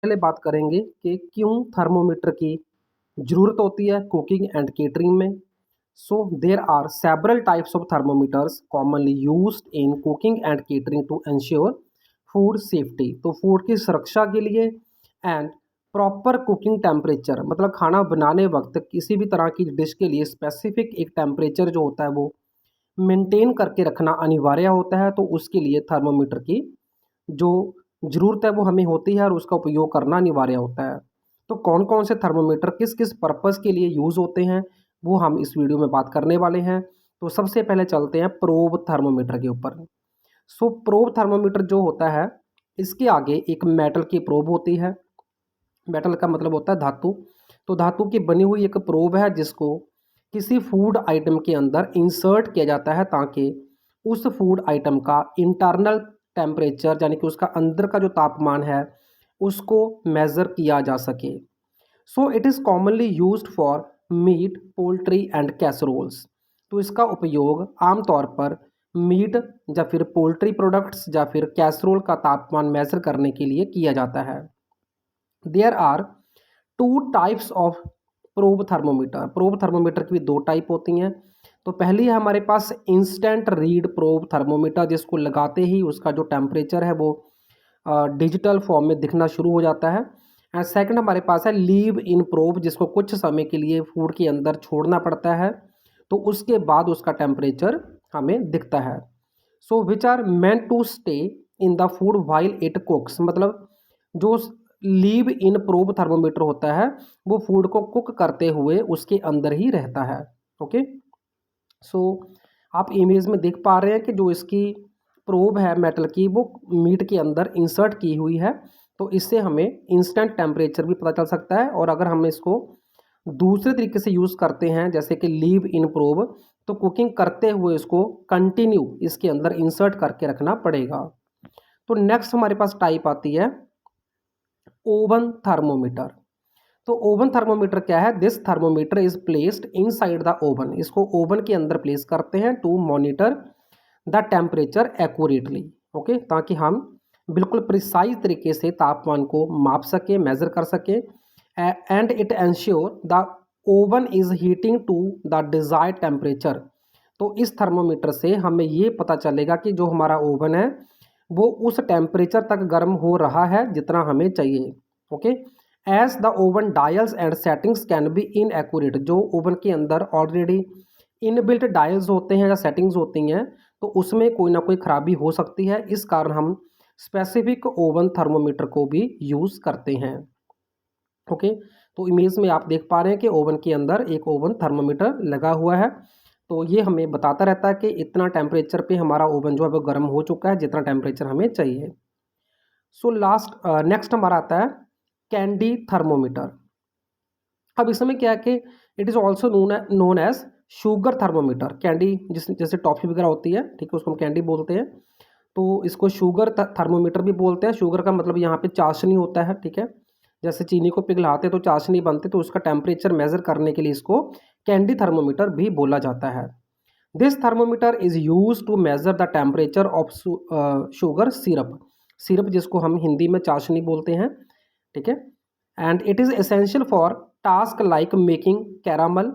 पहले बात करेंगे कि क्यों थर्मोमीटर की ज़रूरत होती है कुकिंग एंड केटरिंग में। So there are several types of thermometers commonly used in cooking and catering to ensure food safety. तो फूड की सुरक्षा के लिए एंड प्रॉपर कुकिंग टेम्परेचर, मतलब खाना बनाने वक्त किसी भी तरह की डिश के लिए स्पेसिफिक एक टेम्परेचर जो होता है वो मेंटेन करके रखना अनिवार्य होता है। तो उसके लिए थर्मोमीटर की जो ज़रूरत है वो हमें होती है और उसका उपयोग करना अनिवार्य होता है। तो कौन कौन से थर्मोमीटर किस किस पर्पज़ के लिए यूज़ होते हैं वो हम इस वीडियो में बात करने वाले हैं। तो सबसे पहले चलते हैं प्रोब थर्मोमीटर के ऊपर। सो प्रोब थर्मोमीटर जो होता है इसके आगे एक मेटल की प्रोब होती है। मेटल का मतलब होता है धातु। तो धातु की बनी हुई एक प्रोब है जिसको किसी फूड आइटम के अंदर इंसर्ट किया जाता है ताकि उस फूड आइटम का इंटरनल टेम्परेचर यानी कि उसका अंदर का जो तापमान है उसको मेज़र किया जा सके। So it is commonly used for meet, poultry and कैसरोल्स। तो इसका उपयोग आमतौर पर मीट या फिर पोल्ट्री प्रोडक्ट्स या फिर कैसरोल का तापमान मेज़र करने के लिए किया जाता है। There are two types of probe thermometer. Probe thermometer की भी दो टाइप होती हैं। तो पहली है हमारे पास इंस्टेंट रीड प्रोब थर्मोमीटर, जिसको लगाते ही उसका जो टेम्परेचर है वो डिजिटल फॉर्म में दिखना शुरू हो जाता है। एंड सेकंड हमारे पास है लीव इन प्रोब, जिसको कुछ समय के लिए फूड के अंदर छोड़ना पड़ता है तो उसके बाद उसका टेम्परेचर हमें दिखता है। So which are meant to stay in the food while it cooks. मतलब जो लीव इन प्रोब थर्मोमीटर होता है वो फूड को कुक करते हुए उसके अंदर ही रहता है। ओके, सो आप इमेज में देख पा रहे हैं कि जो इसकी प्रोब है मेटल की वो मीट के अंदर इंसर्ट की हुई है। तो इससे हमें इंस्टेंट टेम्परेचर भी पता चल सकता है। और अगर हम इसको दूसरे तरीके से यूज़ करते हैं जैसे कि लीव इन प्रोब, तो कुकिंग करते हुए इसको कंटिन्यू इसके अंदर इंसर्ट करके रखना पड़ेगा। तो नेक्स्ट हमारे पास टाइप आती है ओवन थर्मोमीटर। तो ओवन थर्मोमीटर क्या है? This thermometer is placed inside the oven. इसको ओवन के अंदर प्लेस करते हैं to monitor the temperature accurately. Okay, ताकि हम बिल्कुल प्रिसाइज तरीके से तापमान को माप सकें, मेजर कर सकें। And it ensure the oven is heating to the desired temperature. तो इस थर्मोमीटर से हमें ये पता चलेगा कि जो हमारा ओवन है वो उस टेम्परेचर तक गर्म हो रहा है जितना हमें चाहिए। Okay, as the oven dials and settings can be inaccurate. जो ओवन के अंदर ऑलरेडी इनबिल्ट डायल्स होते हैं या सेटिंग्स होती हैं तो उसमें कोई ना कोई खराबी हो सकती है। इस कारण हम स्पेसिफिक ओवन थर्मोमीटर को भी यूज़ करते हैं। ओके, तो इमेज में आप देख पा रहे हैं कि ओवन के अंदर एक ओवन थर्मोमीटर लगा हुआ है। तो ये हमें बताता रहता है कि इतना टेम्परेचर पे हमारा ओवन जो है वो गर्म हो चुका है जितना टेम्परेचर हमें चाहिए। सो लास्ट नेक्स्ट हमारा आता है कैंडी थर्मोमीटर। अब इसमें क्या है कि it is also known as sugar thermometer. Candy जैसे टॉफ़ी वगैरह होती है, ठीक है, उसको हम कैंडी बोलते हैं। तो इसको शुगर थर्मोमीटर भी बोलते हैं। शुगर का मतलब यहाँ पे चाशनी होता है, ठीक है। जैसे चीनी को पिघलाते तो चाशनी बनती, तो उसका टेम्परेचर मेज़र करने के लिए इसको कैंडी थर्मोमीटर भी बोला जाता है। This thermometer is use to measure the temperature of sugar syrup. Syrup जिसको हम हिंदी में चाशनी बोलते हैं, ठीक है। And it is essential for task like making caramel,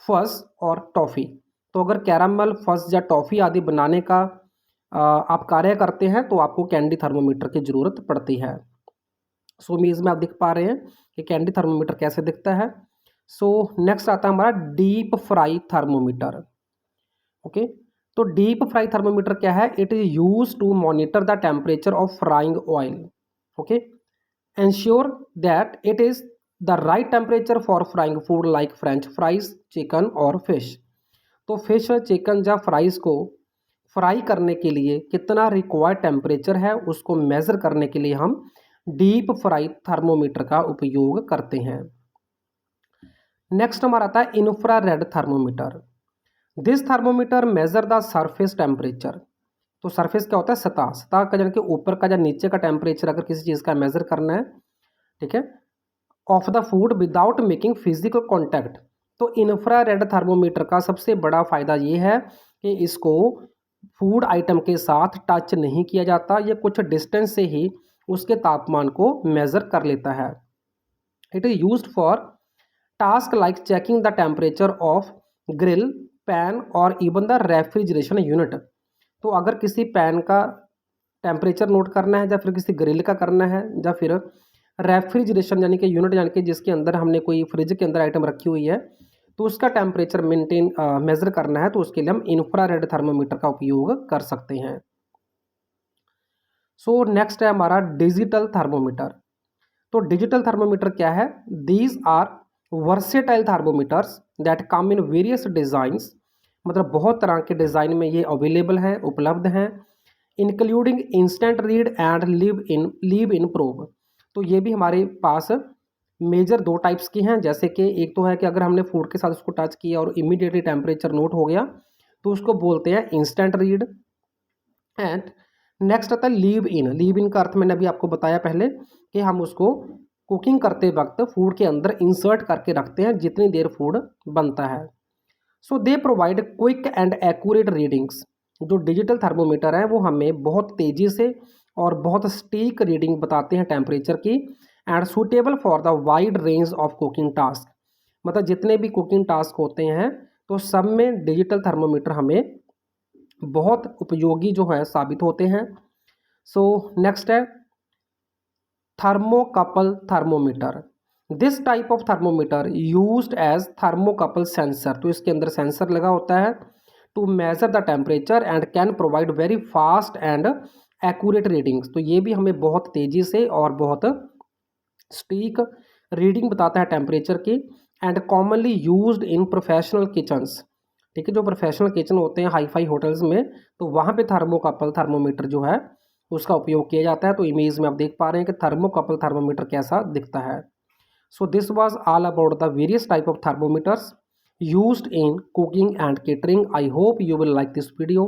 fudge और टॉफ़ी। तो अगर कैरामल, फज़ या टॉफ़ी आदि बनाने का आप कार्य करते हैं तो आपको कैंडी थर्मोमीटर की ज़रूरत पड़ती है। सो इमेज में आप देख पा रहे हैं कि कैंडी थर्मोमीटर कैसे दिखता है। सो नेक्स्ट आता है हमारा डीप फ्राई थर्मोमीटर। ओके, तो डीप फ्राई थर्मोमीटर क्या है? It is use to monitor the temperature of frying oil. Okay, ensure that it is the right temperature for frying food like French fries, chicken और fish. तो fish, chicken या fries को fry करने के लिए कितना रिक्वायर्ड टेम्परेचर है उसको मेज़र करने के लिए हम डीप फ्राई थर्मोमीटर का उपयोग करते हैं। नेक्स्ट हमारा आता है infrared thermometer. This thermometer measure the surface temperature. तो सरफेस क्या होता है? सतह। सतह का यानी कि ऊपर का या नीचे का टेम्परेचर अगर किसी चीज़ का मेजर करना है, ठीक है, of the food without making physical contact. तो इंफ्रारेड थर्मोमीटर का सबसे बड़ा फ़ायदा ये है कि इसको फूड आइटम के साथ टच नहीं किया जाता, ये कुछ डिस्टेंस से ही उसके तापमान को मेज़र कर लेता है। It is used for task like checking the temperature of grill, pan और इवन द रेफ्रिजरेशन यूनिट। तो अगर किसी पैन का टेम्परेचर नोट करना है या फिर किसी ग्रिल का करना है या फिर रेफ्रिजरेशन यानी कि यूनिट यानी कि जिसके अंदर हमने कोई फ्रिज के अंदर आइटम रखी हुई है तो उसका टेम्परेचर मेंटेन मेज़र करना है, तो उसके लिए हम इंफ्रारेड थर्मोमीटर का उपयोग कर सकते हैं। सो नेक्स्ट है हमारा डिजिटल थर्मोमीटर। तो डिजिटल थर्मोमीटर क्या है? These are versatile thermometers that come in various designs, मतलब बहुत तरह के डिज़ाइन में ये अवेलेबल है, उपलब्ध हैं। Including instant read and leave in probe. तो ये भी हमारे पास मेजर दो टाइप्स की हैं, जैसे कि एक तो है कि अगर हमने फूड के साथ उसको टच किया और इमीडिएटली टेम्परेचर नोट हो गया तो उसको बोलते हैं इंस्टेंट रीड। एंड नेक्स्ट आता है लीव इन। लीव इन का अर्थ मैंने अभी आपको बताया पहले कि हम उसको कुकिंग करते वक्त फूड के अंदर इंसर्ट करके रखते हैं जितनी देर फूड बनता है। So they provide quick and accurate readings. जो डिजिटल थर्मोमीटर है वो हमें बहुत तेज़ी से और बहुत सटीक रीडिंग बताते हैं टेम्परेचर की, and suitable for the wide range of cooking task. मतलब जितने भी कुकिंग टास्क होते हैं तो सब में डिजिटल थर्मोमीटर हमें बहुत उपयोगी जो है साबित होते हैं। सो नेक्स्ट है thermocouple thermometer. This type of thermometer used as thermocouple sensor. तो इसके अंदर सेंसर लगा होता है to measure the temperature and can provide very fast and accurate readings. तो ये भी हमें बहुत तेज़ी से और बहुत स्टीक रीडिंग बताता है टेम्परेचर की, and commonly used in professional kitchens. ठीक है, जो प्रोफेशनल किचन होते हैं हाई फाई होटल्स में तो वहाँ पे थर्मोकपल थर्मोमीटर जो है उसका उपयोग किया जाता है। तो इमेज में आप देख पा रहे हैं कि थर्मोकपल थर्मोमीटर कैसा दिखता है। So this was all about the various type of thermometers used in cooking and catering. I hope you will like this video.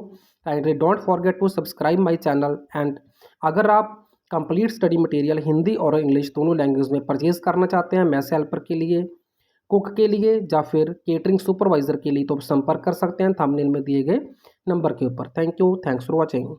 Kindly don't forget to subscribe my channel. And अगर आप complete study material Hindi और English दोनों language में purchase करना चाहते हैं maths helper के लिए, कुक के लिए या फिर केटरिंग सुपरवाइजर के लिए, तो संपर्क कर सकते हैं थंबनेल में दिए गए नंबर के ऊपर। Thank you, thanks for watching.